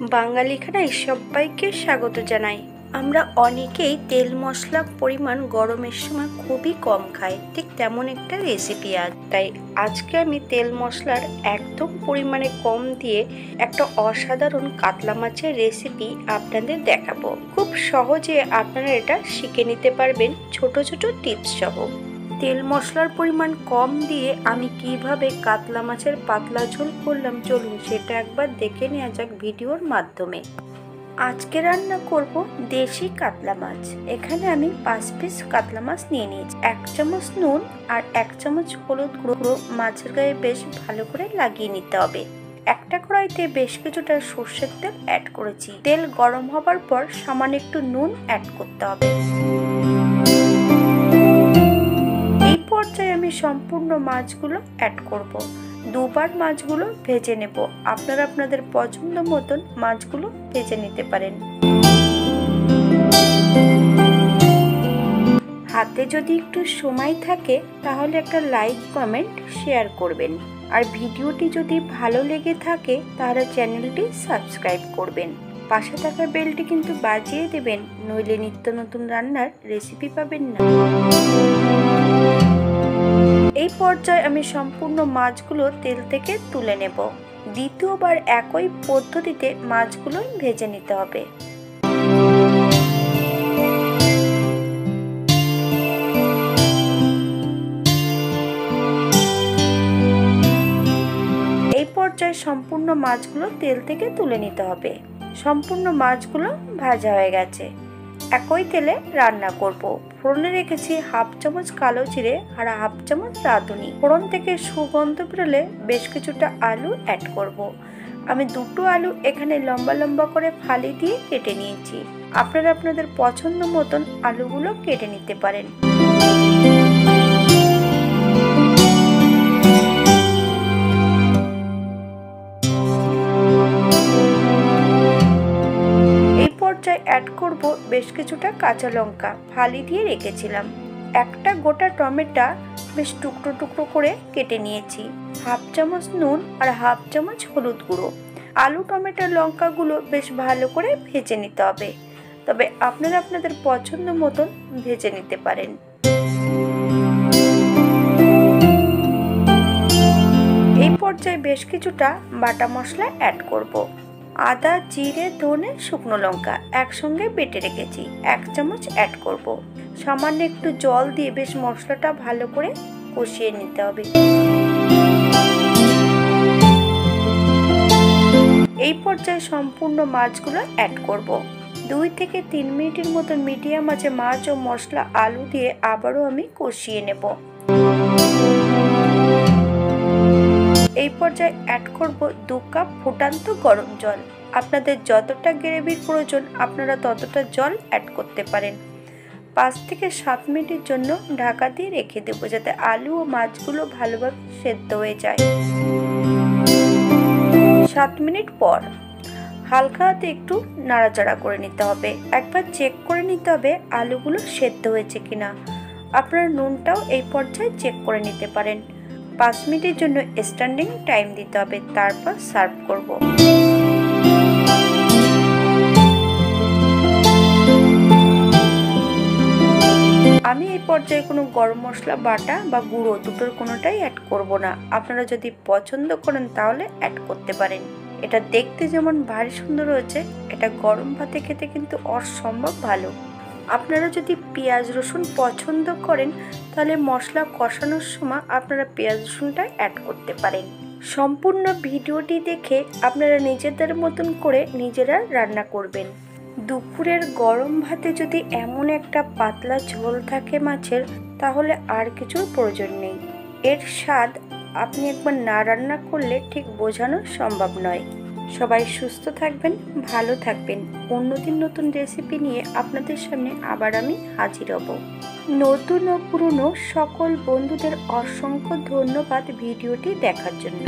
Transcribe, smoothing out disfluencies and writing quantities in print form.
বাঙালি খানায় সবাইকে স্বাগত জানাই। আমরা অনেকেই তেল মশলা পরিমাণ গরমের সময় খুবই কম খাই, ঠিক তেমন একটা রেসিপি আজ। তাই আজকে আমি তেল মশলার একদম পরিমাণে কম দিয়ে একটা অসাধারণ কাতলা মাছের রেসিপি আপনাদের দেখাবো। খুব সহজে আপনারা এটা শিখে নিতে পারবেন ছোট ছোট টিপস সহ। তেল মশলার পরিমাণ কম দিয়ে আমি কিভাবে কাতলা মাছের পাতলা ঝোল করলাম, চলুন সেটা একবার দেখে নেওয়া যাক ভিডিওর মাধ্যমে। আজকে রান্না করব দেশি কাতলা মাছ। এখানে আমি 5 পিস কাতলা মাছ নিয়ে নিয়েছি। 1 চামচ নুন আর 1 চামচ হলুদ গুঁড়ো মাছের গায়ে বেশ ভালো করে লাগিয়ে নিতে হবে। একটা কড়াইতে বেশ কিছুটা সর্ষের তেল অ্যাড করেছি। তেল গরম হবার পর সামান্য একটু নুন অ্যাড করতে হবে। এই পর্যায়ে আমি সম্পূর্ণ মাছগুলো অ্যাড করব। দুবার মাছগুলো ভেজে নেব। আপনারা আপনাদের পছন্দ মতন মাছগুলো ভেজে নিতে পারেন। হাতে যদি একটু সময় থাকে তাহলে একটা লাইক কমেন্ট শেয়ার করবেন, আর ভিডিওটি যদি ভালো লেগে থাকে তাহলে চ্যানেলটি সাবস্ক্রাইব করবেন। পাশে থাকা বেলটি কিন্তু বাজিয়ে দেবেন, নইলে নিত্য নতুন রান্নার রেসিপি পাবেন না। এই পর্যায়ে আমি সম্পূর্ণ মাছগুলো তেল থেকে তুলে নেব। দ্বিতীয়বার একই পদ্ধতিতে মাছগুলো ভেজে নিতে হবে। এই পর্যায়ে সম্পূর্ণ মাছগুলো তেল থেকে তুলে নিতে হবে। সম্পূর্ণ মাছগুলো ভাজা হয়ে গেছে। একই তেলে রান্না করব। ফোড়নে রেখেছি 1/2 চামচ কালো জিরে আর 1/2 চামচ রাঁধুনি। ফোড়ন থেকে সুগন্ধ বেরোলে বেশ কিছুটা আলু অ্যাড করব। আমি 2টো আলু এখানে লম্বা লম্বা করে ফালি দিয়ে কেটে নিয়েছি। আপনারা আপনাদের পছন্দ মতন আলুগুলো কেটে নিতে পারেন। অ্যাড করব বেশ কিছুটা কাঁচা লঙ্কা ফালি দিয়ে রেখেছিলাম। একটা গোটা টমেটো বেশ টুকরো টুকরো করে কেটে নিয়েছি। 1/2 চামচ নুন আর 1/2 চামচ হলুদ গুঁড়ো। আলু টমেটো লঙ্কাগুলো বেশ ভালো করে ভেজে নিতে হবে, তবে আপনারা আপনাদের পছন্দ মতন ভেজে নিতে পারেন। এই পর্যায়ে বেশ কিছুটা বাটা মশলা অ্যাড করব। আদা, জিরে, ধনে, শুকনো লঙ্কা একসঙ্গে বেটে রেখেছি 1 চামচ অ্যাড করব। সামান্য একটু জল দিয়ে বেশ মশলাটা ভালো করে কষিয়ে নিতে হবে। এই পর্যায়ে সম্পূর্ণ মাছগুলো অ্যাড করব। 2 থেকে 3 মিনিটের মতো মিডিয়াম আঁচে মাছ ও মশলা আলু দিয়ে আবারও আমি কষিয়ে নেব। এই পর্যায়ে অ্যাড করব 2 কাপ ফুটান্ত গরম জল। আপনাদের যতটা গ্রেভির প্রয়োজন আপনারা ততটা জল অ্যাড করতে পারেন। 5 থেকে 7 মিনিটের জন্য ঢাকা দিয়ে রেখে দেবো, যাতে আলু ও মাছগুলো ভালোভাবে সেদ্ধ হয়ে যায়। 7 মিনিট পর হালকা হাতে একটু নাড়াচাড়া করে নিতে হবে। একবার চেক করে নিতে হবে আলুগুলো সেদ্ধ হয়েছে কিনা। আপনারা নুনটাও এই পর্যায়ে চেক করে নিতে পারেন। 5 মিনিটের জন্য স্ট্যান্ডিং টাইম দিতে হবে, তারপর সার্ভ করব। আমি এই পর্যায়ে কোনো গরম মশলা বাটা বা গুঁড়ো দুটোর কোনোটাই অ্যাড করব না। আপনারা যদি পছন্দ করেন তাহলে অ্যাড করতে পারেন। এটা দেখতে যেমন ভারী সুন্দর হয়েছে, এটা গরম ভাতে খেতে কিন্তু অসম্ভব ভালো। আপনারা যদি পেঁয়াজ রসুন পছন্দ করেন তাহলে মশলা কষানোর সময় আপনারা পেঁয়াজ রসুনটা অ্যাড করতে পারেন। সম্পূর্ণ ভিডিওটি দেখে আপনারা নিজেদের মতন করে নিজেরা রান্না করবেন। দুপুরের গরম ভাতে যদি এমন একটা পাতলা ঝোল থাকে মাছের, তাহলে আর কিছুর প্রয়োজন নেই। এর স্বাদ আপনি একবার না রান্না করলে ঠিক বোঝানো সম্ভব নয়। সবাই সুস্থ থাকবেন, ভালো থাকবেন। অন্যদিন নতুন রেসিপি নিয়ে আপনাদের সামনে আবার আমি হাজির হব। নতুন ও পুরনো সকল বন্ধুদের অসংখ্য ধন্যবাদ ভিডিওটি দেখার জন্য।